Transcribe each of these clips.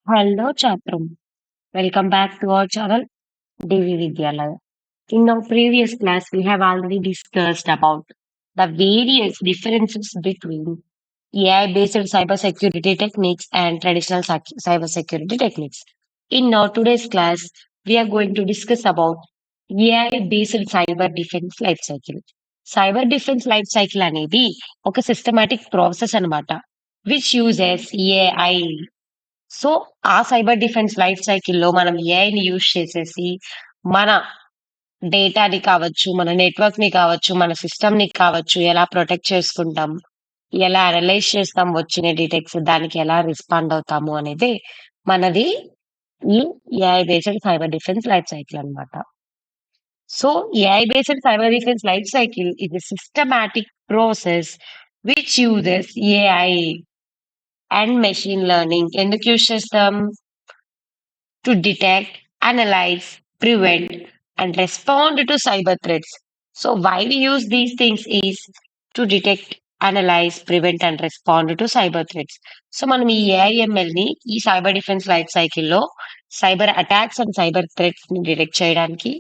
Hello, Chatram. Welcome back to our channel, Devi Vidyalaya. In our previous class, we have already discussed about the various differences between AI-based cybersecurity techniques and traditional cybersecurity techniques. In our today's class, we are going to discuss about AI-based cyber defense life cycle. Cyber defense life cycle అనేది ఒక systematic process అన్నమాట which uses AI. So, ఆ cyber defence life సైకిల్‌లో మనం ఏఐని use చేసేసి, మన డేటాని కావచ్చు, మన నెట్వర్క్‌ని కావచ్చు, మన సిస్టమ్‌ని కావచ్చు, ఎలా ప్రొటెక్ట్ చేసుకుంటాం, ఎలా అనలైజ్ చేస్తాం వచ్చిన డీటెక్స్, దానికి ఎలా రెస్పాండ్ అవుతాము అనేది మనది ఈ AI based cyber defence life cycle అన్నమాట. So, AI-based cyber defense life cycle is a systematic process which uses AI and machine learning ఎందుకు యూజ్ చేస్తాం? To detect, analyze, prevent, and respond to cyber threats. So, why we use these things is to detect, analyse, prevent and respond to cyber threats. So మనం ఈ AIML ని ఈ cyber defence life సైకిల్లో cyber attacks and cyber threats ని detect చేయడానికి,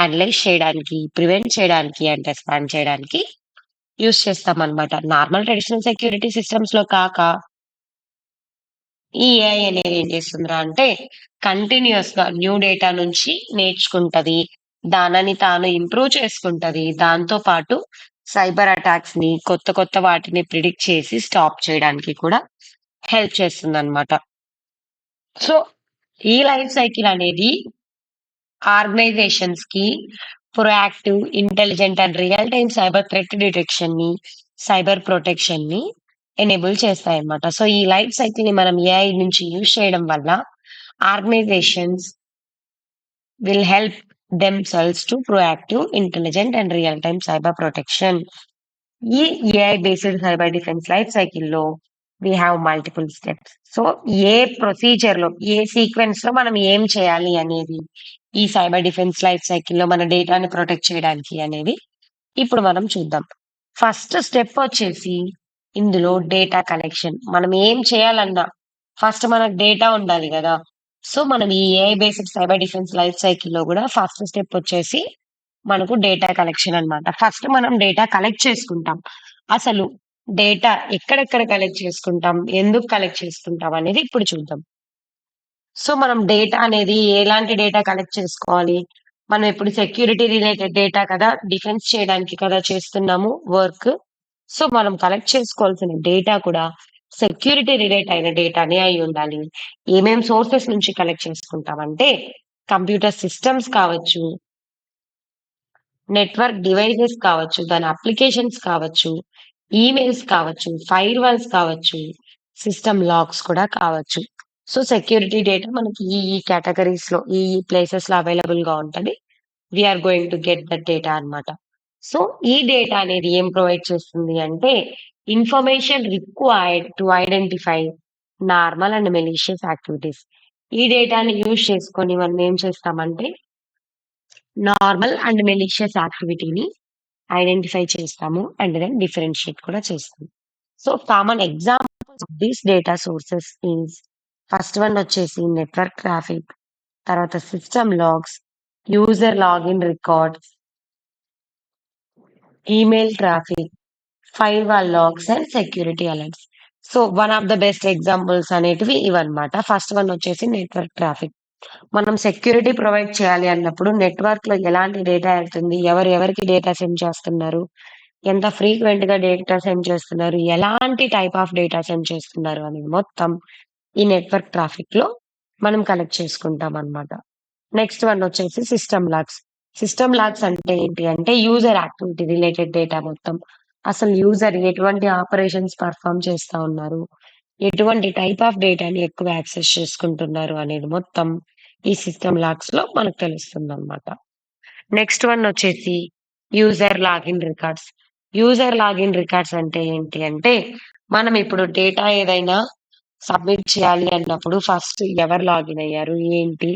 analyse చేయడానికి, prevent చేయడానికి and respond చేయడానికి యూస్ చేస్తాం అనమాట. నార్మల్ ట్రెడిషనల్ సెక్యూరిటీ సిస్టమ్స్ లో కాక ఈ ఏఐ అనేది ఏం చేస్తుందిరా అంటే కంటిన్యూస్ గా న్యూ డేటా నుంచి నేర్చుకుంటది. దానిని తాను ఇంప్రూవ్ చేసుకుంటది. దాంతో పాటు సైబర్ అటాక్స్ ని కొత్త కొత్త వాటిని ప్రిడిక్ట్ చేసి స్టాప్ చేయడానికి కూడా హెల్ప్ చేస్తుందన్నమాట. సో ఈ లైఫ్ సైకిల్ అనేది ఆర్గనైజేషన్స్ కి proactive, intelligent and real time cyber threat detection ని, సైబర్ ప్రొటెక్షన్ ని ఎనేబుల్ చేస్తాయన్నమాట. సో ఈ లైఫ్ సైకిల్ ని మనం ఏఐ నుంచి యూజ్ చేయడం వల్ల organisations will help themselves to proactive, intelligent and real-time cyber protection. ఈ AI based cyber defense life cycle లో we have multiple steps. So A procedure లో ఏ సీక్వెన్స్ లో మనం ఏం చేయాలి అనేది ఈ సైబర్ డిఫెన్స్ లైఫ్ సైకిల్ లో మన డేటాని ప్రొటెక్ట్ చేయడానికి అనేది ఇప్పుడు మనం చూద్దాం. ఫస్ట్ స్టెప్ వచ్చేసి ఇందులో డేటా కలెక్షన్. మనం ఏం చేయాలన్నా ఫస్ట్ మనకు డేటా ఉండాలి కదా. సో మనం ఈ AI based cyber defence life cycle లో కూడా ఫస్ట్ స్టెప్ వచ్చేసి మనకు డేటా కలెక్షన్ అన్నమాట. ఫస్ట్ మనం డేటా కలెక్ట్ చేసుకుంటాం. అసలు డేటా ఎక్కడెక్కడ కలెక్ట్ చేసుకుంటాం, ఎందుకు కలెక్ట్ చేసుకుంటాం అనేది ఇప్పుడు చూద్దాం. సో మనం డేటా అనేది ఎలాంటి డేటా కలెక్ట్ చేసుకోవాలి? మనం ఇప్పుడు సెక్యూరిటీ రిలేటెడ్ డేటా కదా, డిఫెన్స్ చేయడానికి కదా చేస్తున్నాము వర్క్. సో మనం కలెక్ట్ చేసుకోవాల్సిన డేటా కూడా సెక్యూరిటీ రిలేట్ అయిన డేటానే అయి ఉండాలి. ఏమేం సోర్సెస్ నుంచి కలెక్ట్ చేసుకుంటామంటే కంప్యూటర్ సిస్టమ్స్ కావచ్చు, నెట్వర్క్ డివైసెస్ కావచ్చు, దాని అప్లికేషన్స్ కావచ్చు, ఈమెయిల్స్ కావచ్చు, ఫైర్ వాల్స్ కావచ్చు, సిస్టమ్ లాగ్స్ కూడా కావచ్చు. సో సెక్యూరిటీ డేటా మనకి ఈ కేటగిరీస్ లో ఈ ప్లేసెస్ లో అవైలబుల్ గా ఉంటది. We're going to get that data అన్నమాట. సో ఈ డేటా అనేది ఏం ప్రొవైడ్ చేస్తుంది అంటే information required to identify normal and malicious యాక్టివిటీస్. ఈ డేటాని యూజ్ చేసుకొని మనం ఏం చేస్తామంటే నార్మల్ అండ్ మెలీషియస్ యాక్టివిటీని ఐడెంటిఫై చేస్తాము అండ్ దెన్ డిఫరెన్షియేట్ కూడా చేస్తాము. So common examples of these data sources is first one వచ్చేసి నెట్వర్క్ ట్రాఫిక్, తర్వాత system logs, user login records, email traffic, firewall logs and security alerts. So one of the best examples అనేటివి ఇవన్నమాట. First one వచ్చేసి network traffic. మనం security provide చేయాలి అన్నప్పుడు network లో ఎలాంటి డేటా వెళ్తుంది, ఎవరు ఎవరికి డేటా సెండ్ చేస్తున్నారు, ఎంత ఫ్రీక్వెంట్ గా డేటా సెండ్ చేస్తున్నారు, ఎలాంటి టైప్ ఆఫ్ డేటా సెండ్ చేస్తున్నారు అనేది మొత్తం ఈ నెట్వర్క్ ట్రాఫిక్ లో మనం కలెక్ట్ చేసుకుంటాం అన్నమాట. నెక్స్ట్ వన్ వచ్చేసి సిస్టమ్ లాగ్స్. సిస్టమ్ లాగ్స్ అంటే ఏంటి అంటే యూజర్ యాక్టివిటీ రిలేటెడ్ డేటా మొత్తం. అసలు యూజర్ ఎటువంటి ఆపరేషన్స్ పర్ఫామ్ చేస్తా ఉన్నారు, ఎటువంటి టైప్ ఆఫ్ డేటాని ఎక్కువ యాక్సెస్ చేసుకుంటున్నారు అనేది మొత్తం ఈ సిస్టమ్ లాగ్స్ లో మనకు తెలుస్తుంది అనమాట. నెక్స్ట్ వన్ వచ్చేసి user login records. User login records అంటే ఏంటి అంటే మనం ఇప్పుడు డేటా ఏదైనా సబ్మిట్ చేయాలి అన్నప్పుడు ఫస్ట్ ఎవరు లాగిన్ అయ్యారు, ఏంటి,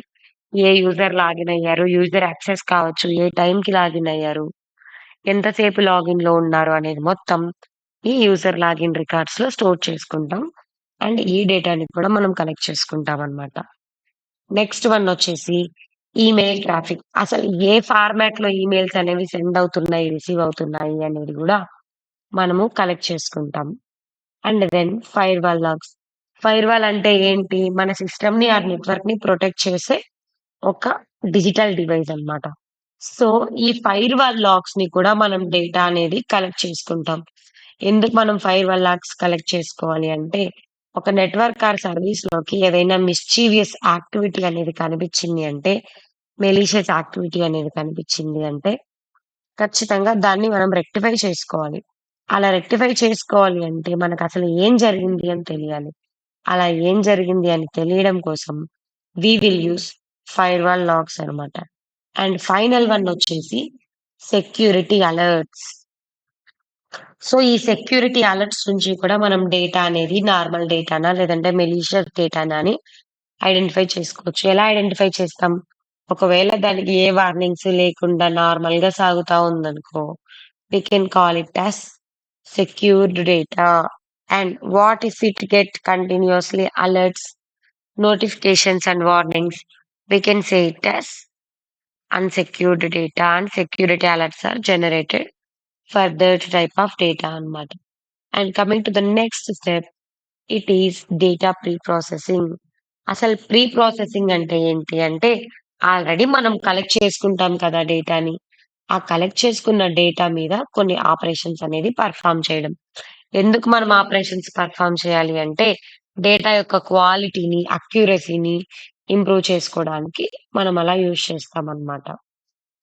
ఏ యూజర్ లాగిన్ అయ్యారు, యూజర్ యాక్సెస్ కావచ్చు, ఏ టైంకి లాగిన్ అయ్యారు, ఎంతసేపు లాగిన్ లో ఉన్నారు అనేది మొత్తం ఈ యూజర్ లాగిన్ రికార్డ్స్ లో స్టోర్ చేసుకుంటాం. అండ్ ఈ డేటాని కూడా మనం కలెక్ట్ చేసుకుంటాం అన్నమాట. నెక్స్ట్ వన్ వచ్చేసి ఈమెయిల్ ట్రాఫిక్. అసలు ఏ ఫార్మాట్ లో ఈమెయిల్స్ అనేవి సెండ్ అవుతున్నాయి, రిసీవ్ అవుతున్నాయి అనేది కూడా మనము కలెక్ట్ చేసుకుంటాం. And then firewall logs. Firewall అంటే ఏంటి? మన సిస్టమ్ ని, ఆ నెట్వర్క్ ని ప్రొటెక్ట్ చేసే ఒక డిజిటల్ డివైస్ అన్నమాట. సో, ఈ ఫైర్ వాల్ లాగ్స్ ని కూడా మనం డేటా అనేది కలెక్ట్ చేసుకుంటాం. ఎందుకు మనం ఫైర్ వాల్ లాగ్స్ కలెక్ట్ చేసుకోవాలి అంటే, ఒక నెట్వర్క్ ఆర్ సర్వీస్ లోకి ఏదైనా మిస్చీవియస్ యాక్టివిటీ అనేది కనిపించింది అంటే, మెలీషియస్ యాక్టివిటీ అనేది కనిపించింది అంటే, ఖచ్చితంగా దాన్ని మనం రెక్టిఫై చేసుకోవాలి. అలా రెక్టిఫై చేసుకోవాలి అంటే మనకసలు ఏం జరిగింది అని తెలియాలి. అలా ఏం జరిగింది అని తెలియడం కోసం we will use firewall logs అన్నమాట. అండ్ ఫైనల్ వన్ వచ్చేసి సెక్యూరిటీ అలర్ట్స్. సో, ఈ సెక్యూరిటీ అలర్ట్స్ నుంచి కూడా మనం డేటా అనేది నార్మల్ డేటానా లేదంటే మెలీషియస్ డేటానా అని ఐడెంటిఫై చేసుకోవచ్చు. ఎలా ఐడెంటిఫై చేస్తాం? ఒకవేళ దానికి ఏ వార్నింగ్స్ లేకుండా నార్మల్‌గా సాగుతా ఉందనుకో, we can call it as secured data. And what if it get continuously alerts, notifications and warnings? We can say it as unsecured data, and security alerts are generated for that type of data అన్నమాట. And coming to the next step, it is data pre-processing. అసలు pre processing అంటే ఏంటి అంటే, already మనం collect చేసుకుంటాం కదా డేటాని. ఆ కలెక్ట్ చేసుకున్న డేటా మీద కొన్ని ఆపరేషన్స్ అనేది పర్ఫార్మ్ చేయడం. ఎందుకు మనం ఆపరేషన్స్ పర్ఫార్మ్ చేయాలి అంటే, డేటా యొక్క క్వాలిటీని, అక్యురసీని ఇంప్రూవ్ చేసుకోవడానికి మనం అలా యూజ్ చేస్తామన్నమాట.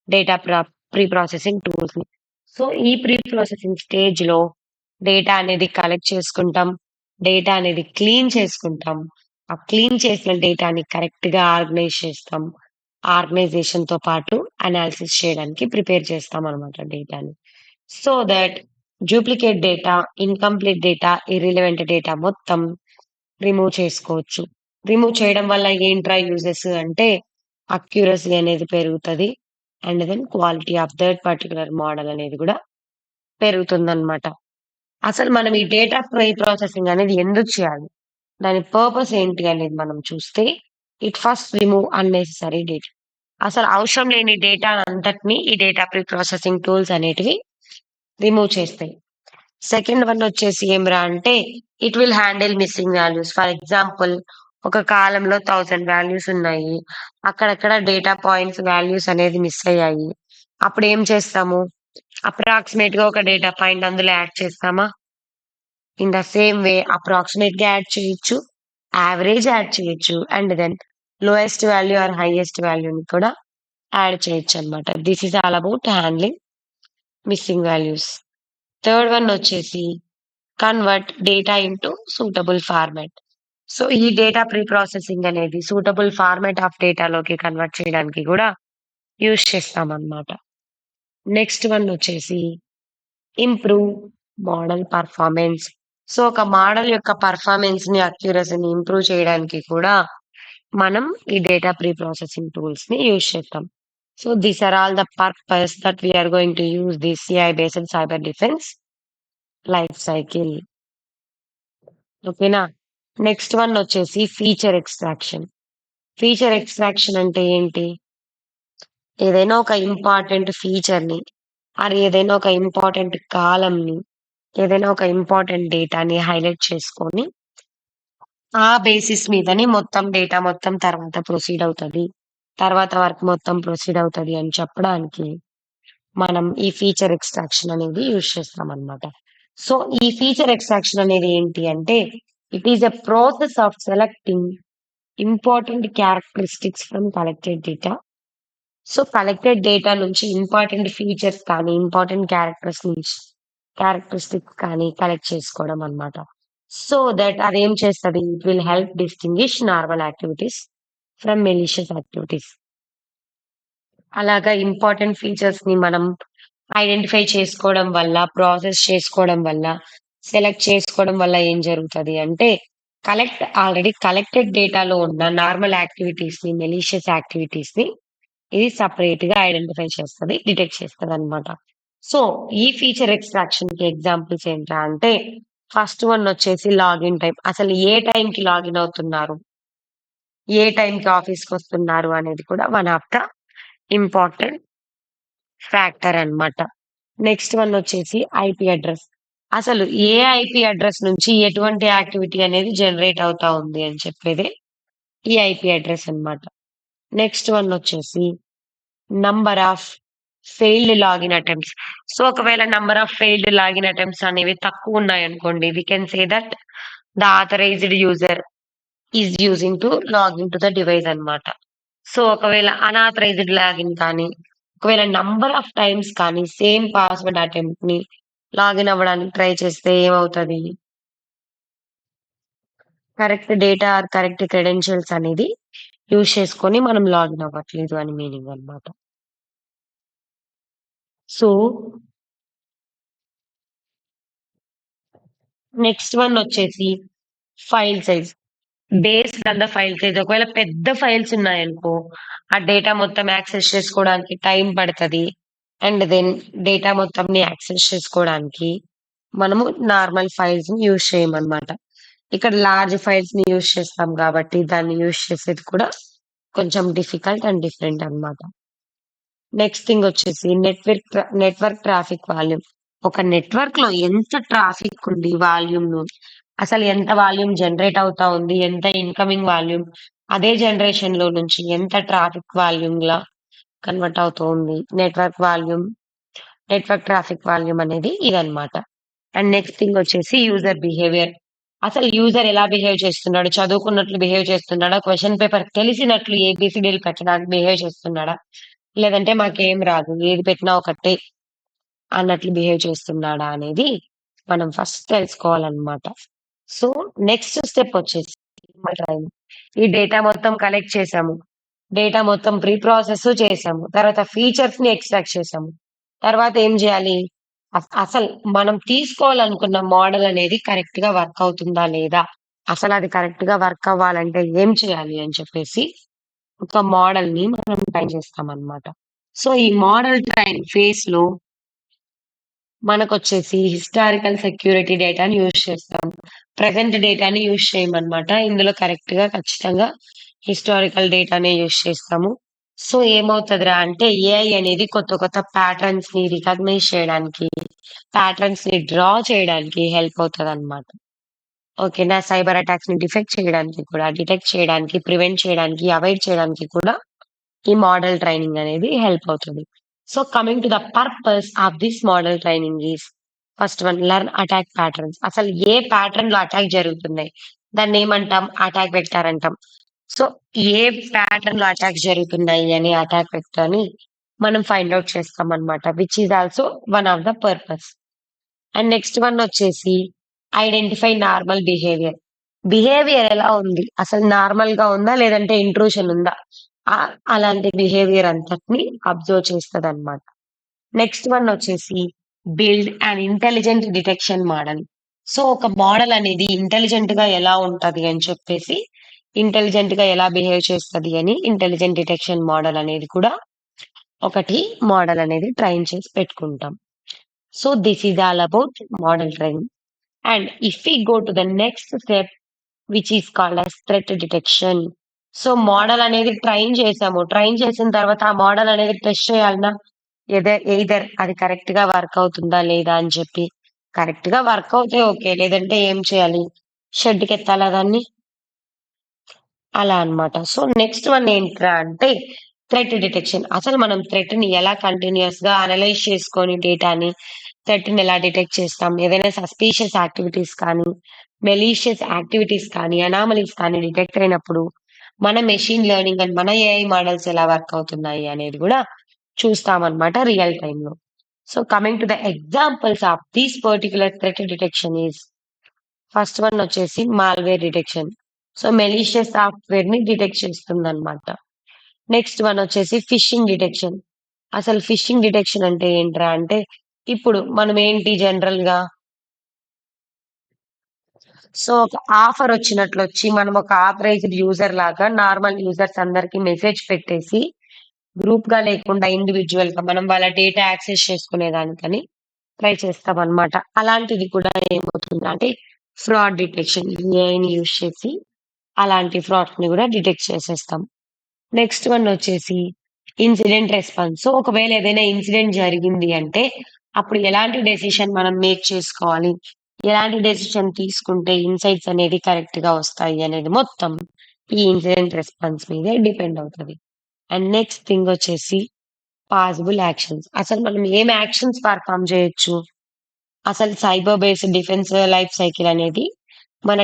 డేటా ప్రీ ప్రాసెసింగ్ టూల్స్‌ని. సో, ఈ ప్రీ ప్రాసెసింగ్ స్టేజ్‌లో డేటా అనేది కలెక్ట్ చేసుకుంటాం. డేటా అనేది క్లీన్ చేసుకుంటాం. ఆ క్లీన్ చేసిన డేటాని కరెక్ట్‌గా ఆర్గనైజ్ చేస్తాం. ఆర్గనైజేషన్‌తో పాటు అనాలిసిస్ చేయడానికి ప్రిపేర్ చేస్తామనమాట డేటాని. So that duplicate data, incomplete data, irrelevant data మొత్తం రిమూవ్ చేసుకోవచ్చు. రిమూవ్ చేయడం వల్ల ఏంట్రా యూజెస్ అంటే, అక్యురసీ అనేది పెరుగుతది. And then quality of that particular model అనేది గూడా పెరుగుతుందనమాట. అసలు మనం ఈ డేటా ప్రీ ప్రాసెసింగ్ అనేది ఎందుకు చేయాలి? దాని పర్పస్ ఏంటి అనేది మనం చూస్తే, it first remove unnecessary data. అసలు అవసరం లేని డేటా అంతటిని ఈ డేటా ప్రీ ప్రాసెసింగ్ టూల్స్ అనేటివి రిమూవ్ చేస్తాయి. సెకండ్ వన్ వచ్చేసి ఏమిరా అంటే, it will handle missing values. For example, ఒక కాలమ్‌లో 1000 వాల్యూస్ ఉన్నాయి. అక్కడక్కడ డేటా పాయింట్స్ వాల్యూస్ అనేది మిస్ అయ్యాయి. అప్పుడేం చేస్తాము? అప్రాక్సిమేట్‌గా ఒక డేటా పాయింట్ అందులో యాడ్ చేస్తామా? ఇన్ ద సేమ్ వే అప్రాక్సిమేట్‌గా యాడ్ చేయొచ్చు. యావరేజ్ యాడ్ చేయొచ్చు. And then lowest value are highest వాల్యూని కూడా యాడ్ చేయొచ్చనమాట. This is all about handling missing values. Third one వచ్చేసి convert data into suitable format. So, ఈ డేటా ప్రీ ప్రాసెసింగ్ అనేది suitable format of డేటాలోకి convert చేయడానికి గూడా యూజ్ చేస్తామనమాట. నెక్స్ట్ వన్ వచ్చేసి ఇంప్రూవ్ మోడల్ పర్ఫార్మెన్స్. సో, ఒక మోడల్ యొక్క పర్ఫార్మెన్స్‌ని, అక్యురసీని ఇంప్రూవ్ చేయడానికి కూడా మనం ఈ డేటా ప్రీ ప్రాసెసింగ్ టూల్స్‌ని యూజ్ చేస్తాం. So, these are all the purpose that we are going to use this CI based cyber defence life cycle. ఓకేనా? నెక్స్ట్ వన్ వచ్చేసి ఫీచర్ ఎక్స్ట్రాక్షన్. ఫీచర్ ఎక్స్ట్రాక్షన్ అంటే ఏంటి? ఏదైనా ఒక ఇంపార్టెంట్ ఫీచర్‌ని ఆర్ ఏదైనా ఒక ఇంపార్టెంట్ కాలమ్‌ని, ఏదైనా ఒక ఇంపార్టెంట్ డేటాని హైలైట్ చేసుకొని, ఆ బేసిస్ మీదని మొత్తం డేటా మొత్తం తర్వాత ప్రొసీడ్ అవుతది. తర్వాత వర్క్ మొత్తం ప్రొసీడ్ అవుతది అని చెప్పడానికి మనం ఈ ఫీచర్ ఎక్స్ట్రాక్షన్ అనేది యూజ్ చేస్తామనమాట. సో, ఈ ఫీచర్ ఎక్స్ట్రాక్షన్ అనేది ఏంటి అంటే, it is a process of selecting important characteristics from collected data. So, collected data నుంచి ఇంపార్టెంట్ ఫీచర్స్ కానీ, ఇంపార్టెంట్ క్యారెక్టరిస్టిక్స్ కానీ కలెక్ట్ చేసుకోవడం అన్నమాట. సో దట్ అదేం చేస్తది? It will help distinguish normal activities from malicious activities. అలాగా ఇంపార్టెంట్ ఫీచర్స్‌ని మనం identify చేసుకోవడం వల్ల, ప్రాసెస్ చేసుకోవడం వల్ల, సెలెక్ట్ చేసుకోవడం వల్ల ఏం జరుగుతది అంటే, ఆల్రెడీ కలెక్టెడ్ డేటాలో ఉన్న నార్మల్ యాక్టివిటీస్‌ని, మెలీషియస్ యాక్టివిటీస్‌ని ఇది సెపరేట్‌గా ఐడెంటిఫై చేస్తది. డిటెక్ట్ చేస్తదనమాట. సో, ఈ ఫీచర్ ఎక్స్ట్రాక్షన్‌కి ఎగ్జాంపుల్స్ ఏంట్రా అంటే, ఫస్ట్ వన్ వచ్చేసి లాగిన్ టైం. అసలు ఏ టైంకి లాగిన్ అవుతున్నారు? ఏ టైంకి ఆఫీస్‌కి వస్తున్నారు అనేది కూడా one of the important factor అన్నమాట. నెక్స్ట్ వన్ వచ్చేసి ఐపీ అడ్రెస్. అసలు ఏ ఐపీ అడ్రెస్ నుంచి ఎటువంటి యాక్టివిటీ అనేది జనరేట్ అవుతా ఉంది అని చెప్పేదే ఈ ఐపీ అడ్రెస్ అన్నమాట. నెక్స్ట్ వన్ వచ్చేసి number of failed login attempts. So, ఒకవేళ number of failed login attempts అనేవి తక్కువున్నాయనుకోండి, we can say that the authorized user is using to login to the device అన్నమాట. సో, ఒకవేళ అనాథరైజ్డ్ లాగిన్ కానీ, ఒకవేళ number of times కానీ same password అటెంప్ట్‌ని login అవ్వడానికి ట్రై చేస్తే ఏమవుతది? Correct data or correct credentials అనేది యూజ్ చేసుకొని మనం లాగిన్ అవ్వట్లేదు అని మీనింగ్ అన్నమాట. సో, నెక్స్ట్ వన్ వచ్చేసి file size. Based on the file size. ఒకవేళ పెద్ద ఫైల్స్ ఉన్నాయనుకో, ఆ డేటా మొత్తం యాక్సెస్ చేసుకోవడానికి టైం పడతది. అండ్ దెన్ డేటా మొత్తంని యాక్సెస్ చేసుకోవడానికి మనము నార్మల్ ఫైల్స్‌ని యూజ్ చేయమనమాట. ఇక్కడ లార్జ్ ఫైల్స్‌ని యూజ్ చేస్తాం కాబట్టి దాన్ని యూజ్ చేసేది కూడా కొంచెం డిఫికల్ట్ అండ్ డిఫరెంట్ అన్నమాట. నెక్స్ట్ థింగ్ వచ్చేసి నెట్వర్క్ ట్రాఫిక్ వాల్యూమ్. ఒక నెట్వర్క్‌లో ఎంత ట్రాఫిక్ ఉంది వాల్యూమ్‌ను, అసలు ఎంత వాల్యూమ్ జనరేట్ అవుతా ఉంది, ఎంత ఇన్‌కమింగ్ వాల్యూమ్, అదే జనరేషన్‌లో నుంచి ఎంత ట్రాఫిక్ వాల్యూమ్‌లా కన్వర్ట్ అవుతూ ఉంది. నెట్వర్క్ ట్రాఫిక్ వాల్యూమ్ అనేది ఇదన్నమాట. అండ్ నెక్స్ట్ థింగ్ వచ్చేసి యూజర్ బిహేవియర్. అసలు యూజర్ ఎలా బిహేవ్ చేస్తున్నాడు? చదువుకున్నట్లు బిహేవ్ చేస్తున్నాడా? క్వెషన్ పేపర్ తెలిసినట్లు ఏబీసీడీలు పెట్టడానికి బిహేవ్ చేస్తున్నాడా? లేదంటే మాకేం రాదు. ఏది పెట్టినా ఒకటే అన్నట్లు బిహేవ్ చేస్తున్నాడా అనేది మనం ఫస్ట్ తెలుసుకోవాలన్నమాట. సో, నెక్స్ట్ స్టెప్ వచ్చేసి ట్రైనింగ్. ఈ డేటా మొత్తం కలెక్ట్ చేసాము. డేటా మొత్తం ప్రీ ప్రాసెస్ చేసాము. తర్వాత ఫీచర్స్‌ని ఎక్స్ట్రాక్ట్ చేసాము. తర్వాత ఏం జేయాలి? అసలు మనం తీసుకోవాలనుకున్న మోడల్ అనేది కరెక్ట్‌గా వర్క్ అవుతుందా లేదా? అసలది కరెక్ట్‌గా వర్క్ అవ్వాలంటే ఏం చేయాలి అని చెప్పేసి ఒక మోడల్‌ని మనం ట్రైన్ చేస్తామన్నమాట. సో, ఈ మోడల్ ట్రైన్ ఫేజ్‌లో మనకొచ్చేసి హిస్టారికల్ సెక్యూరిటీ డేటాని యూజ్ చేస్తాం. ప్రెజెంట్ డేటాని యూజ్ చేయమనమాట. ఇందులో కరెక్ట్‌గా ఖచ్చితంగా హిస్టారికల్ డేటానే యూజ్ చేస్తాము. సో, ఏమవుతదిరా అంటే ఏఐ అనేది కొత్త కొత్త ప్యాటర్న్స్‌ని రికగ్నైజ్ చేయడానికి, ప్యాటర్న్స్‌ని డ్రా చేయడానికి హెల్ప్ అవుతదనమాట. ఓకేనా? సైబర్ అటాక్స్‌ని డిటెక్ట్ చేయడానికి, ప్రివెంట్ చేయడానికి, అవాయిడ్ చేయడానికి కూడా ఈ మోడల్ ట్రైనింగ్ అనేది హెల్ప్ అవుతది. So, coming to the purpose of this model training is first one learn attack patterns. అసలు ఏ ప్యాటర్న్‌లో అటాక్ జరుగుతున్నాయి? దాన్నేమంటాం? అటాక్ వెక్టర్ అంటాం. సో, ఏ ప్యాటర్న్‌లో అటాక్స్ జరుగుతున్నాయి అనే అటాక్ వెక్టర్‌ని మనం ఫైండ్ ఔట్ చేస్తామన్నమాట. Which is also one of the purpose. And next one వచ్చేసి ఐడెంటిఫై నార్మల్ బిహేవియర్. బిహేవియర్ ఎలా ఉంది? అసలు నార్మల్‌గా ఉందా? లేదంటే ఇంట్రూషన్ ఉందా? అలాంటి బిహేవియర్ అంతటిని అబ్జర్వ్ చేస్తదన్నమాట. నెక్స్ట్ వన్ వచ్చేసి build an intelligent detection model. So, ఒక మోడల్ అనేది ఇంటెలిజెంట్‌గా ఎలా ఉంటది అని చెప్పేసి, ఇంటెలిజెంట్‌గా ఎలా బిహేవ్ చేస్తది అని ఇంటెలిజెంట్ డిటెక్షన్ మోడల్ అనేది కూడా ఒకటి మోడల్ అనేది ట్రైన్ చేసి పెట్టుకుంటాం. So, this is all about model training. And if we go to the next step which is called as threat detection. So, model అనేది ట్రైన్ చేసాము. ట్రైన్ చేసిన తర్వాత ఆ మోడల్ అనేది టెస్ట్ చేయాలనా? ఎయిదర్ అది కరెక్ట్‌గా వర్క్ అవుతుందా లేదా అని చెప్పి. కరెక్ట్‌గా వర్క్ అవుతే ఓకే. లేదంటే ఏం చేయాలి? షెడ్‌కెత్తాలా దాన్ని? అలా అన్నమాట. సో, నెక్స్ట్ వన్ ఏంట్రా అంటే థ్రెట్ డిటెక్షన్. అసలు మనం థ్రెట్‌ని ఎలా కంటిన్యూయస్‌గా అనలైజ్ చేసుకొని డేటాని, థ్రెట్‌ని ఎలా డిటెక్ట్ చేస్తాం? ఏదైనా సస్పీషియస్ యాక్టివిటీస్ కానీ, మెలీషియస్ యాక్టివిటీస్ కానీ, అనామలీస్ కానీ డిటెక్ట్ అయినప్పుడు మన మెషిన్ లెర్నింగ్ అండ్ మన ఏఐ మోడల్స్ ఎలా వర్క్ అవుతున్నాయి అనేది గూడా చూస్తామన్నమాట రియల్ టైమ్‌లో. So, coming to the examples of this particular threat detection is first one వచ్చేసి మాల్‌వేర్ డిటెక్షన్. సో, మెలీషియస్ సాఫ్ట్‌వేర్‌ని డిటెక్ట్ చేస్తుందన్నమాట. నెక్స్ట్ వన్ వచ్చేసి ఫిషింగ్ డిటెక్షన్. అసలు ఫిషింగ్ డిటెక్షన్ అంటే ఏంట్రా అంటే, ఇప్పుడు మనమేంటి జనరల్‌గా సో, ఒక ఆఫర్ వచ్చినట్లొచ్చి మనం ఒక ఆథరైజ్డ్ యూజర్ లాగా నార్మల్ యూజర్స్ అందరికి మెసేజ్ పెట్టేసి, గ్రూప్‌గా లేకుండా ఇండివిడ్యుయల్‌గా మనం వాళ్ళ డేటా యాక్సెస్ చేసుకునేదానికని ట్రై చేస్తామనమాట. అలాంటిది కూడా ఏమవుతుందంటే ఫ్రాడ్ డిటెక్షన్ ఏఐని యూజ్ చేసి అలాంటి ఫ్రాడ్స్‌ని గూడా డిటెక్ట్ చేసేస్తాం. నెక్స్ట్ వన్ వచ్చేసి ఇన్సిడెంట్ రెస్పాన్స్. సో, ఒకవేళ ఏదైనా ఇన్సిడెంట్ జరిగింది అంటే, అప్పుడు ఎలాంటి డెసిషన్ మనం మేక్ చేసుకోవాలి? ఎలాంటి డెసిషన్ తీసుకుంటే ఇన్‌సైట్స్ అనేది కరెక్ట్‌గా వస్తాయి అనేది మొత్తం ఈ ఇన్సిడెంట్ రెస్పాన్స్ మీదే డిపెండ్ అవుతది. అండ్ నెక్స్ట్ థింగ్ వచ్చేసి పాసిబుల్ యాక్షన్స్. అసలు మనం ఏం యాక్షన్స్ పెర్ఫార్మ్ చేయొచ్చు? అసలు cyber based defence life cycle అనేది మన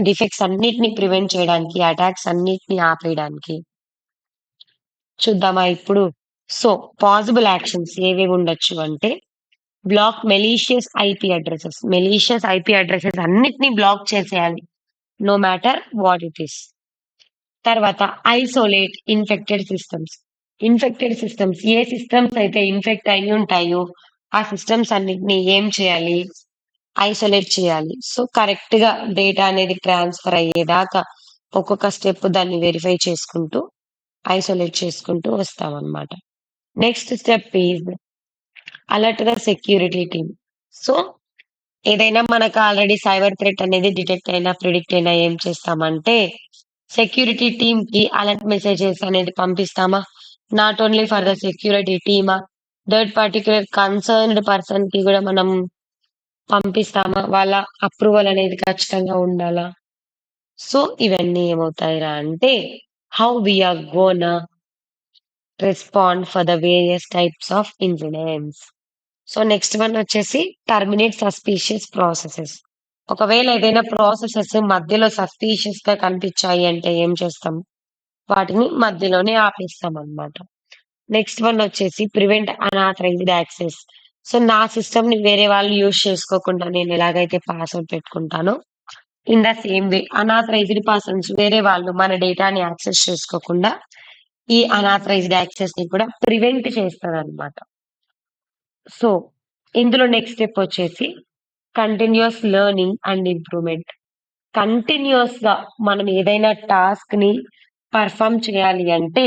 డిఫెక్ట్స్ అన్నిటిని ప్రివెంట్ చేయడానికి, అటాక్స్ అన్నిటిని ఆపేయడానికి. చూద్దామా ఇప్పుడు? సో, పాసిబుల్ యాక్షన్స్ ఏవేవి ఉండొచ్చు అంటే, block malicious IP addresses. Malicious IP addresses అన్నిటిని బ్లాక్ చేసేయాలి. No matter what it is. తర్వాత isolate infected systems. Infected systems ఏ సిస్టమ్స్ అయితే ఇన్ఫెక్ట్ అయ్యి ఉంటాయో, ఆ సిస్టమ్స్ అన్నిటిని ఏం చేయాలి? ఐసోలేట్ చేయాలి. సో, కరెక్ట్‌గా డేటా అనేది ట్రాన్స్‌ఫర్ అయ్యేదాకా ఒక్కొక్క స్టెప్ దాన్ని వెరిఫై చేసుకుంటూ, ఐసోలేట్ చేసుకుంటూ వస్తామనమాట. Next step is alert the security team. So, ఏదైనా మనకు ఆల్రెడీ సైబర్ థ్రెట్ అనేది డిటెక్ట్ అయినా, ప్రిడిక్ట్ అయినా ఏం చేస్తామంటే, సెక్యూరిటీ టీమ్‌కి అలర్ట్ మెసేజెస్ అనేది పంపిస్తామా? Not only for the security టీమా? థర్డ్ పర్టిక్యులర్ కన్సర్న్డ్ పర్సన్‌కి గూడా మనం పంపిస్తామా? వాళ్ళ అప్రూవల్ అనేది ఖచ్చితంగా ఉండాలా? సో, ఇవన్నీ ఏమవుతాయిరా అంటే, how we are gonna respond for the various types of incidents. So, next one వచ్చేసి టర్మినేట్ సస్పీషియస్ ప్రాసెసెస్. ఒకవేళ ఏదైనా ప్రాసెసెస్ మధ్యలో సస్పీషియస్‌గా కనిపించాయి అంటే ఏం చేస్తాం? వాటిని మధ్యలోనే ఆపేస్తామనమాట. నెక్స్ట్ వన్ వచ్చేసి ప్రివెంట్ అనాథరైజ్డ్ యాక్సెస్. సో, నా సిస్టమ్‌ని వేరే వాళ్ళు యూజ్ చేసుకోకుండా నేను ఎలాగైతే పాస్వర్డ్ పెట్టుకుంటానో, in the same way unauthorised persons వేరే వాళ్ళు మన డేటాని యాక్సెస్ చేసుకోకుండా, ఈ అనాథరైజ్డ్ యాక్సెస్‌ని కూడా ప్రివెంట్ చేస్తదనమాట. సో, ఇందులో నెక్స్ట్ స్టెప్ వచ్చేసి కంటిన్యూయస్ లెర్నింగ్ అండ్ ఇంప్రూవ్‌మెంట్. కంటిన్యూయస్‌గా మనం ఏదైనా టాస్క్‌ని పెర్ఫార్మ్ చేయాలి అంటే,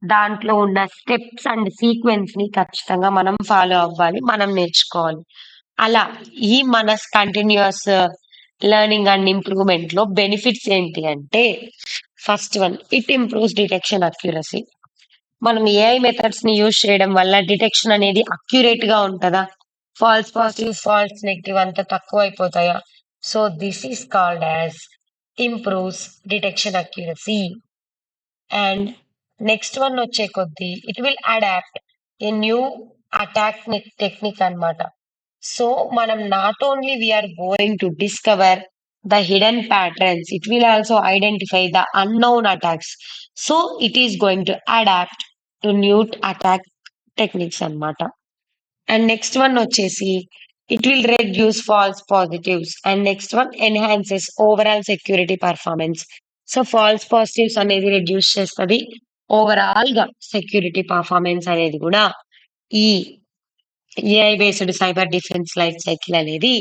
దాంట్లో ఉన్న స్టెప్స్ అండ్ సీక్వెన్స్‌ని ఖచ్చితంగా మనం ఫాలో అవ్వాలి. మనం నేర్చుకోవాలి. అలా ఈ మన కంటిన్యూయస్ లెర్నింగ్ అండ్ ఇంప్రూవ్‌మెంట్‌లో బెనిఫిట్స్ ఏంటి అంటే, first one it improves detection accuracy. మనం ఏఐ మెథడ్స్‌ని యూజ్ చేయడం వల్ల డిటెక్షన్ అనేది అక్యురేట్‌గా ఉంటదా? ఫాల్స్ పాజిటివ్, ఫాల్స్ నెగెటివ్ అంతా తక్కువైపోతాయా? So, this is called as improves detection accuracy. And next one వచ్చే కొద్దీ it will adapt a new attack technique అన్నమాట. సో, మనం not only we are going to discover the hidden patterns, it will also identify the unknown attacks. So, it is going to adapt to new attack techniques అన్నమాట. And next one వచ్చేసి it will reduce false positives. And next one enhances overall security performance. So, falls positives అనేది reduce చేస్తది. Overall గా security performance అనేది కూడా ఈ AI based cyber defence life cycle అనేది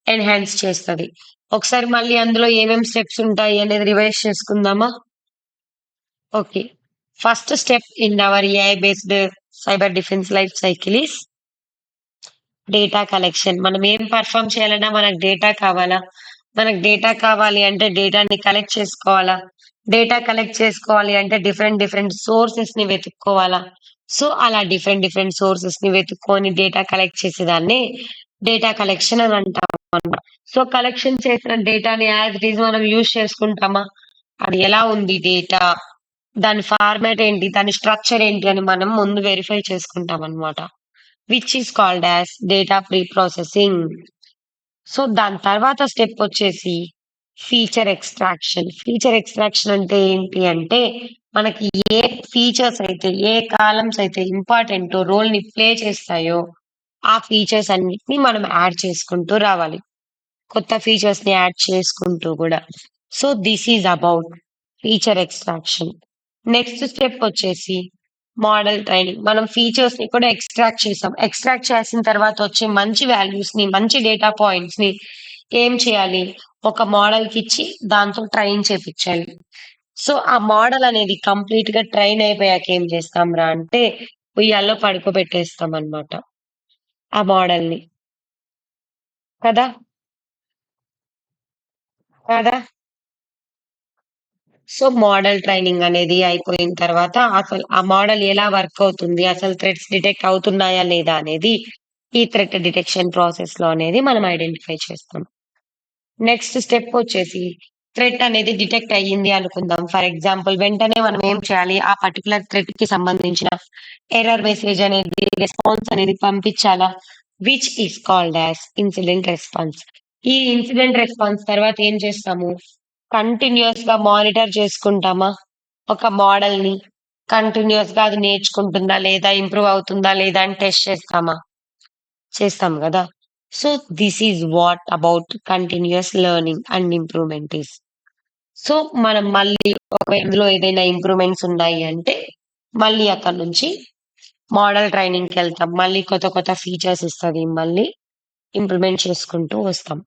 enhance చేస్తది. ఒకసారి మళ్ళీ అందులో ఏమేం స్టెప్స్ ఉంటాయి అనేది రివైజ్ చేసుకుందామా? Okay. First step in our AI based cyber defence life cycle is data collection. మనం ఏం పెర్ఫార్మ్ చేయాలన్నా మనకు డేటా కావాలా? మనకు డేటా కావాలి అంటే డేటాని కలెక్ట్ చేసుకోవాలా? డేటా కలెక్ట్ చేసుకోవాలి అంటే డిఫరెంట్ సోర్సెస్‌ని వెతుక్కోవాలా? సో, అలా డిఫరెంట్ సోర్సెస్‌ని వెతుక్కొని డేటా కలెక్ట్ చేసేదాన్ని డేటా కలెక్షన్ అని అంటామన్నమాట. సో, కలెక్షన్ చేసిన డేటాని యాజ్ ఇట్ ఈజ్ మనం యూజ్ చేసుకుంటామా? అది ఎలా ఉంది డేటా? దాని ఫార్మాట్ ఏంటి? దాని స్ట్రక్చర్ ఏంటి? అని మనం ముందు వెరిఫై చేసుకుంటామన్నమాట. Which is called as data pre processing. So, దాని తర్వాత స్టెప్ వచ్చేసి ఫీచర్ ఎక్స్ట్రాక్షన్. ఫీచర్ ఎక్స్ట్రాక్షన్ అంటే ఏంటి అంటే, మనకి ఏ ఫీచర్స్ అయితే, ఏ కాలమ్స్ అయితే ఇంపార్టెంటో, రోల్‌ని ప్లే చేస్తాయో, ఆ ఫీచర్స్ అన్నిటిని మనం యాడ్ చేసుకుంటూ రావాలి. కొత్త ఫీచర్స్‌ని యాడ్ చేసుకుంటూ గూడా. So, this is about feature extraction. Next step వచ్చేసి మోడల్ ట్రైనింగ్. మనం ఫీచర్స్‌ని కూడా ఎక్స్ట్రాక్ట్ చేసాం. ఎక్స్ట్రాక్ట్ చేసిన తర్వాత వచ్చే మంచి వాల్యూస్‌ని, మంచి డేటా పాయింట్స్‌ని ఏం చేయాలి? ఒక మోడల్‌కిచ్చి దాంతో ట్రైన్ చేపిచ్చాలి. సో, ఆ మోడల్ అనేది కంప్లీట్‌గా ట్రైన్ అయిపోయాక ఏం చేస్తాంరా అంటే, ఉయ్యాల్లో పడుకోబెట్టేస్తామనమాట ఆ మోడల్‌ని. కదా! కదా! సో, మోడల్ ట్రైనింగ్ అనేది అయిపోయిన తర్వాత అసలు ఆ మోడల్ ఎలా వర్క్ అవుతుంది? అసలు థ్రెట్స్ డిటెక్ట్ అవుతున్నాయా లేదా అనేది ఈ థ్రెట్ డిటెక్షన్ ప్రాసెస్‌లో అనేది మనం ఐడెంటిఫై చేస్తాం. నెక్స్ట్ స్టెప్ వచ్చేసి థ్రెట్ అనేది డిటెక్ట్ అయ్యింది అనుకుందాం. ఫర్ ఎగ్జాంపుల్ వెంటనే మనం ఏం చేయాలి? ఆ పర్టిక్యులర్ థ్రెట్‌కి సంబంధించిన ఎర్రర్ మెసేజ్ అనేది, రెస్పాన్స్ అనేది పంపించాలా? Which is called as incident response. ఈ ఇన్సిడెంట్ రెస్పాన్స్ తర్వాత ఏం చేస్తాము? కంటిన్యూయస్‌గా మానిటర్ చేసుకుంటామా? ఒక మోడల్‌ని. కంటిన్యూయస్‌గా అది నేర్చుకుంటుందా లేదా? ఇంప్రూవ్ అవుతుందా లేదా? అని టెస్ట్ చేస్తామా? చేస్తాం గదా! So, this is what about continuous learning and improvement is. So, మనం మళ్ళీ ఇందులో ఏదైనా ఇంప్రూవ్‌మెంట్స్ ఉన్నాయి అంటే, మళ్ళీ అక్కడి నుంచి మోడల్ ట్రైనింగ్‌కెళ్తాం. మళ్ళీ కొత్త కొత్త ఫీచర్స్ ఇస్తది. మళ్ళీ ఇంప్లిమెంట్ చేసుకుంటూ వస్తాం.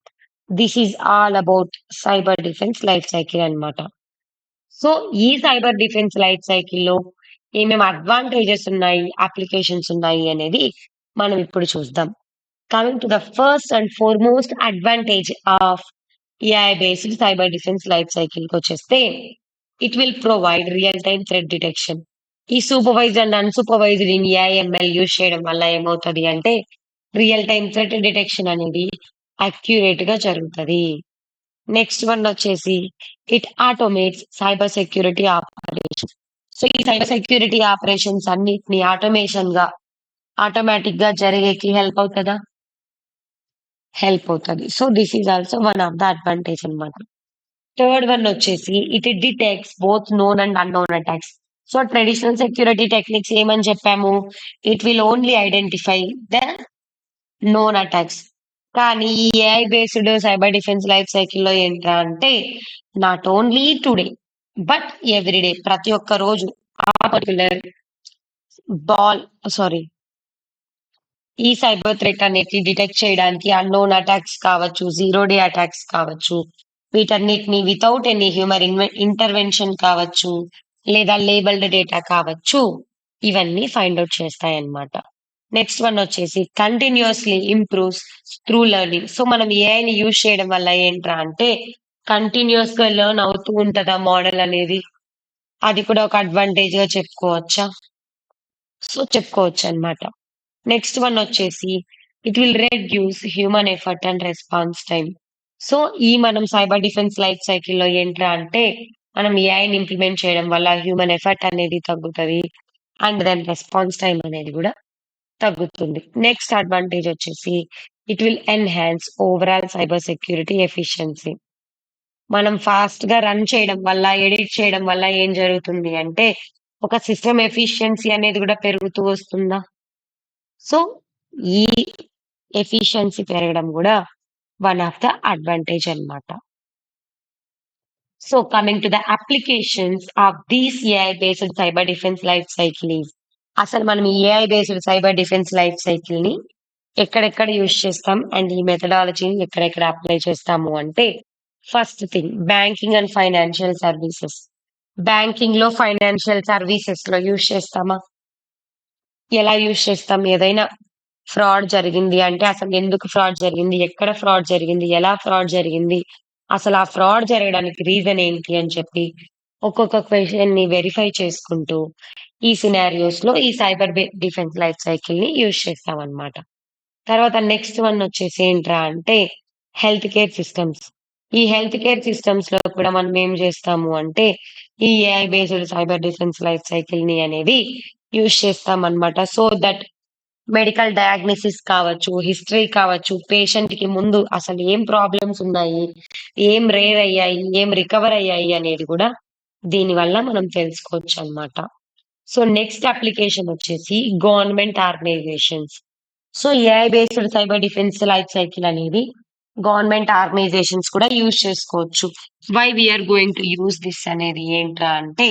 This is all about cyber defence life cycle అన్నమాట. సో, ఈ సైబర్ డిఫెన్స్ లైఫ్ సైకిల్‌లో ఏమేమి అడ్వాంటేజెస్ ఉన్నాయి, అప్లికేషన్స్ ఉన్నాయి అనేది మనం ఇప్పుడు చూద్దాం. Coming to the first and foremost advantage of AI-based cyber defense life cycle కొచ్చేస్తే, it will provide real-time threat detection. ఈ supervised and unsupervised in AIML use చేయడం వల్ల ఏమవుతది అంటే, రియల్ టైమ్ థ్రెట్ డిటెక్షన్ అనేది అక్యురేట్‌గా జరుగుతది. నెక్స్ట్ వన్ వచ్చేసి, it automates cyber security operations. So, ఈ cyber security operations అన్నిటిని ఆటోమేటిక్‌గా జరిగేకి హెల్ప్ అవుతదా? హెల్ప్ అవుతది. So, this is also one of the advantage అన్నమాట. థర్డ్ వన్ వచ్చేసి it detects both known and unknown attacks. So, traditional security techniques ఏమని చెప్పాము? It will only identify the known attacks. కానీ ఈ AI based cyber defence life సైకిల్‌లో ఏంట్రా అంటే not only today but every day ప్రతి ఒక్క రోజు ఆ పర్టిక్యులర్ బాల్ సారీ ఈ సైబర్ థ్రెట్ అనేది డిటెక్ట్ చేయడానికి అన్‌నోన్ అటాక్స్ కావచ్చు, జీరో డే అటాక్స్ కావచ్చు. వీటన్నిటిని వితౌట్ ఎనీ హ్యూమన్ ఇంటర్వెన్షన్ కావచ్చు, లేదా లేబెల్డ్ డేటా కావచ్చు. ఇవన్నీ ఫైండ్ ఔట్ చేస్తాయన్నమాట. నెక్స్ట్ వన్ వచ్చేసి continuously improves through learning. So, మనం ఏఐని యూజ్ చేయడం వల్ల ఏంట్రా అంటే కంటిన్యూయస్‌గా లెర్న్ అవుతూ ఉంటదా మోడల్ అనేది. అది కూడా ఒక అడ్వాంటేజ్‌గా చెప్పుకోవచ్చా? సో, చెప్పుకోవచ్చన్నమాట. నెక్స్ట్ వన్ వచ్చేసి it will reduce human effort and response time. So, ఈ మనం సైబర్ డిఫెన్స్ లైఫ్ సైకిల్‌లో ఏంట్రా అంటే, మనం ఏఐని ఇంప్లిమెంట్ చేయడం వల్ల హ్యూమన్ ఎఫర్ట్ అనేది తగ్గుతది. అండ్ దెన్ రెస్పాన్స్ టైమ్ అనేది గూడా తగ్గుతుంది. నెక్స్ట్ అడ్వాంటేజ్ వచ్చేసి it will enhance overall cyber security efficiency. మనం ఫాస్ట్‌గా రన్ చేయడం వల్ల, ఎడిట్ చేయడం వల్ల ఏం జరుగుతుంది అంటే, ఒక సిస్టమ్ ఎఫిషియన్సీ అనేది గూడా పెరుగుతూ వస్తుందా? సో, ఈ ఎఫిషియన్సీ పెరగడం గూడా వన్ ఆఫ్ ద అడ్వాంటేజ్ అన్నమాట. So, coming to the applications of these AI based cyber defence life cycle is అసలు మనం ఈ AI based cyber defence life సైకిల్‌ని ఎక్కడెక్కడ యూజ్ చేస్తాం? అండ్ ఈ మెథడాలజీని ఎక్కడెక్కడ అప్లై చేస్తాము అంటే, first thing banking and financial services. బ్యాంకింగ్‌లో, ఫైనాన్షియల్ సర్వీసెస్‌లో యూజ్ చేస్తామా? ఎలా యూజ్ చేస్తాం? ఏదైనా ఫ్రాడ్ జరిగింది అంటే అసలు ఎందుకు ఫ్రాడ్ జరిగింది? ఎక్కడ ఫ్రాడ్ జరిగింది? ఎలా ఫ్రాడ్ జరిగింది? అసలు ఆ ఫ్రాడ్ జరగడానికి రీజన్ ఏంటి? అని చెప్పి ఒక్కొక్క క్వెషన్‌ని వెరిఫై చేసుకుంటూ ఈ సినారియోస్‌లో ఈ సైబర్ డిఫెన్స్ లైఫ్ సైకిల్‌ని యూజ్ చేస్తామన్నమాట. తర్వాత నెక్స్ట్ వన్ వచ్చేసి ఏంట్రా అంటే హెల్త్ కేర్ సిస్టమ్స్. ఈ హెల్త్ కేర్ సిస్టమ్స్‌లో కూడా మనం ఏం చేస్తాము అంటే ఈ AI based cyber defence life సైకిల్‌ని అనేది యూజ్ చేస్తామన్నమాట. సో దట్ మెడికల్ డయాగ్నోసిస్ కావచ్చు, హిస్టరీ కావచ్చు, పేషెంట్‌కి ముందు అసలు ఏం ప్రాబ్లమ్స్ ఉన్నాయి, ఏం రేర్ అయ్యాయి, ఏం రికవర్ అయ్యాయి అనేది గూడా దీనివల్ల మనం తెలుసుకోవచ్చనమాట. సో, నెక్స్ట్ అప్లికేషన్ వచ్చేసి government organizations. So, AI based cyber defence life cycle అనేది గవర్నమెంట్ ఆర్గనైజేషన్స్ కూడా యూజ్ చేసుకోవచ్చు. Why we are going to use this అనేది ఏంట్రా అంటే,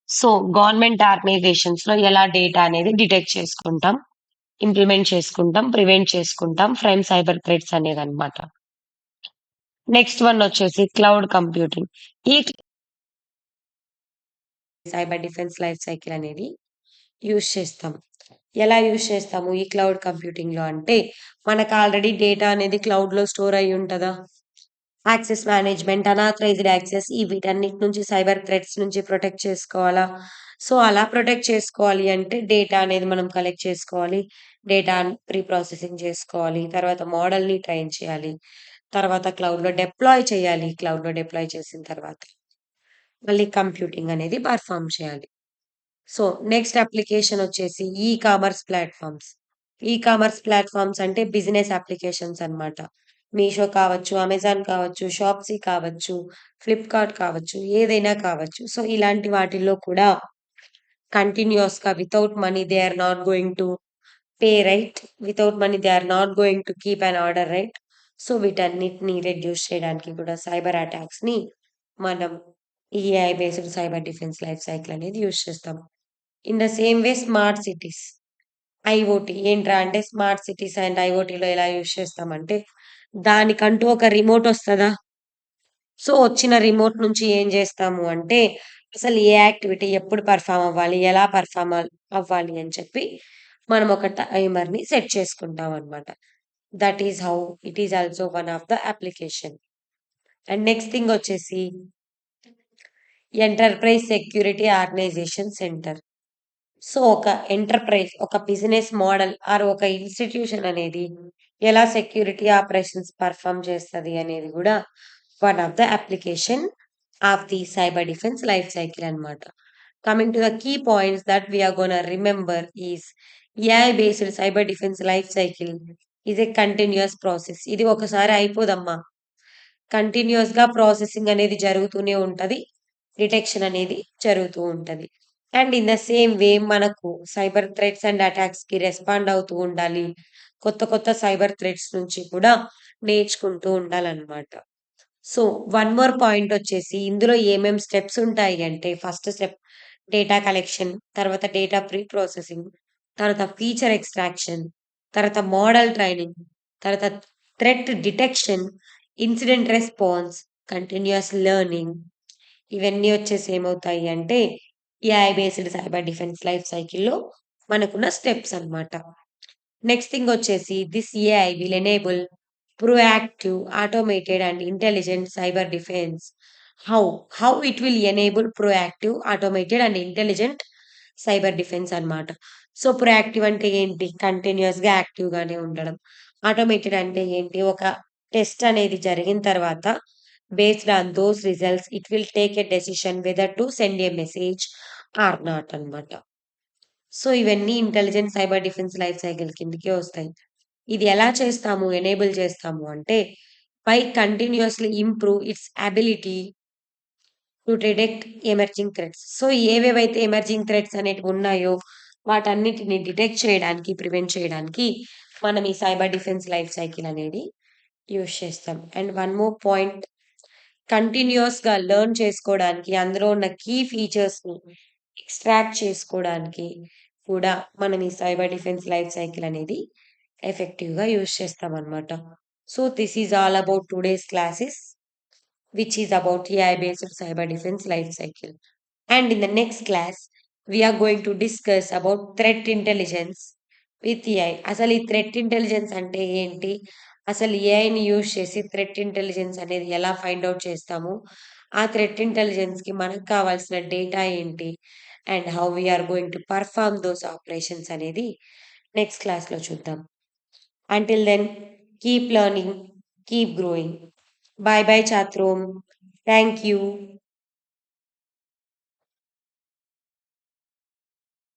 సో, గవర్నమెంట్ ఆర్గనైజేషన్స్‌లో ఎలా డేటా అనేది డిటెక్ట్ చేసుకుంటాం. ఇంప్లిమెంట్ చేసుకుంటాం, ప్రివెంట్ చేసుకుంటాం ఫ్రమ్ సైబర్ థ్రెట్స్ అనేదన్నమాట. నెక్స్ట్ వన్ వచ్చేసి క్లౌడ్ కంప్యూటింగ్. ఈ సైబర్ డిఫెన్స్ లైఫ్ సైకిల్ అనేది యూజ్ చేస్తాం. ఎలా యూజ్ చేస్తాము ఈ క్లౌడ్ కంప్యూటింగ్‌లో అంటే, మనకు ఆల్రెడీ డేటా అనేది క్లౌడ్‌లో స్టోర్ అయ్యి ఉంటదా? యాక్సెస్ మేనేజ్‌మెంట్, అనాథరైజ్డ్ యాక్సెస్ ఈ వీటన్నిటి నుంచి సైబర్ థ్రెట్స్ నుంచి ప్రొటెక్ట్ చేసుకోవాలా? సో, అలా ప్రొటెక్ట్ చేసుకోవాలి అంటే డేటా అనేది మనం కలెక్ట్ చేసుకోవాలి. డేటా ప్రీ ప్రాసెసింగ్ చేసుకోవాలి. తర్వాత మోడల్‌ని ట్రైన్ చేయాలి. తర్వాత క్లౌడ్‌లో డిప్లాయ్ చేయాలి. క్లౌడ్‌లో డిప్లాయ్ చేసిన తర్వాత మళ్ళీ కంప్యూటింగ్ అనేది పెర్ఫార్మ్ చేయాలి. సో, నెక్స్ట్ అప్లికేషన్ వచ్చేసి కామర్స్ ప్లాట్‌ఫార్మ్స్. కామర్స్ ప్లాట్‌ఫార్మ్స్ అంటే బిజినెస్ అప్లికేషన్స్ అన్నమాట. మీషో కావచ్చు, అమెజాన్ కావచ్చు, షాప్సీ కావచ్చు, ఫ్లిప్‌కార్ట్ కావచ్చు, ఏదైనా కావచ్చు. సో, ఇలాంటి వాటిల్లో కూడా కంటిన్యూయస్‌గా without money they are not going to pay right. Without money they are not going to keep in order right. So, వీటన్నిటిని రెడ్యూస్ చేయడానికి కూడా సైబర్ అటాక్స్‌ని మనం ఈ AI based cyber defence life cycle అనేది యూజ్ చేస్తాం. In the same way smart cities. IoT ఏంట్రా అంటే స్మార్ట్ సిటీస్ అండ్ ఐఓటీలో ఎలా యూజ్ చేస్తామంటే, దానికంటూ ఒక రిమోట్ ఒస్తదా? సో, వచ్చిన రిమోట్ నుంచి ఏం జేస్తాము అంటే, అసలు ఏ యాక్టివిటీ ఎప్పుడు పెర్ఫార్మ్ అవ్వాలి? ఎలా పెర్ఫార్మ్ అవ్వాలి అని చెప్పి, మనం ఒక టైమర్‌ని సెట్ చేసుకుంటామనమాట. That is how it is also one of the application. And next thing వచ్చేసి enterprise security organisation centre. So, ఒక ఎంటర్‌ప్రైజ్, ఒక బిజినెస్ మోడల్ ఒక ఇన్‌స్టిట్యూషన్ అనేది ఎలా సెక్యూరిటీ ఆపరేషన్స్ పెర్ఫార్మ్ చేస్తది అనేది గూడా one of the application of the cyber defence life cycle అన్నమాట. Coming to the key points that we are gonna remember is AI based cyber defence life cycle is a continuous process. ఇది ఒకసారి అయిపోదమ్మా. కంటిన్యూయస్‌గా processing అనేది జరుగుతూనే ఉంటది. Detection అనేది జరుగుతూ ఉంటది. అండ్ ఇన్ ద సేమ్ వే మనకు సైబర్ థ్రెట్స్ అండ్ అటాక్స్‌కి రెస్పాండ్ అవుతూ ఉండాలి. కొత్త కొత్త సైబర్ థ్రెట్స్ నుంచి కూడా నేర్చుకుంటూ ఉండాలనమాట. సో, వన్ మోర్ పాయింటొచ్చేసి ఇందులో ఏమేం స్టెప్స్ ఉంటాయి అంటే, ఫస్ట్ స్టెప్ డేటా కలెక్షన్, తర్వాత డేటా ప్రీ ప్రాసెసింగ్, తర్వాత ఫీచర్ ఎక్స్ట్రాక్షన్, తర్వాత మోడల్ ట్రైనింగ్, తర్వాత threat detection, incident response, continuous learning ఇవన్నీ వచ్చేసి ఏమవుతాయి అంటే, AI based cyber defence life సైకిల్‌లో మనకున్న స్టెప్స్ అన్నమాట. నెక్స్ట్ థింగ్ వచ్చేసి this AI will enable proactive, automated and intelligent cyber defense. How? How it will enable proactive, automated and intelligent cyber defence అన్నమాట. So, proactive అంటే ఏంటి? కంటిన్యూయస్‌గా యాక్టివ్‌గానే ఉండడం. Automated అంటే ఏంటి? ఒక టెస్ట్ అనేది జరిగిన తర్వాత based on those results it will take a decision whether to send a message or not అన్నమాట. సో, ఇవన్నీ intelligent cyber defence life cycle కిందకే వస్తాయి. ఇది ఎలా చేస్తాము, ఎనేబుల్ చేస్తాము అంటే, by continuously improve its ability to detect emerging threats. So, ఏవేవైతే ఎమర్జింగ్ థ్రెట్స్ అనేటివున్నాయో, వాటన్నిటిని డిటెక్ట్ చేయడానికి, ప్రివెంట్ చేయడానికి మనం ఈ సైబర్ డిఫెన్స్ లైఫ్ సైకిల్ అనేది యూజ్ చేస్తాం. అండ్ వన్ మోర్ పాయింట్ కంటిన్యూయస్‌గా లెర్న్ చేసుకోవడానికి, అందులో ఉన్న కీ ఫీచర్స్‌ని ఎక్స్ట్రాక్ట్ చేసుకోవడానికి కూడా మనం ఈ సైబర్ డిఫెన్స్ లైఫ్ సైకిల్ అనేది ఎఫెక్టివ్‌గా యూజ్ చేస్తామనమాట. So, this is all about today's classes which is about AI based cyber defense life cycle. And in the next class, we are going to discuss about threat intelligence with AI. అసలు ఈ threat intelligence అంటే ఏంటి? అసలు ఏఐని use చేసి threat intelligence అనేది ఎలా find out చేస్తాము? ఆ థ్రెట్ ఇంటెలిజెన్స్‌కి మనకు కావాల్సిన డేటా ఏంటి? And how we are going to perform those operations అనేది నెక్స్ట్ క్లాస్‌లో చూద్దాం. Until then, keep learning, keep growing. Bye bye, Chatrom. Thank you.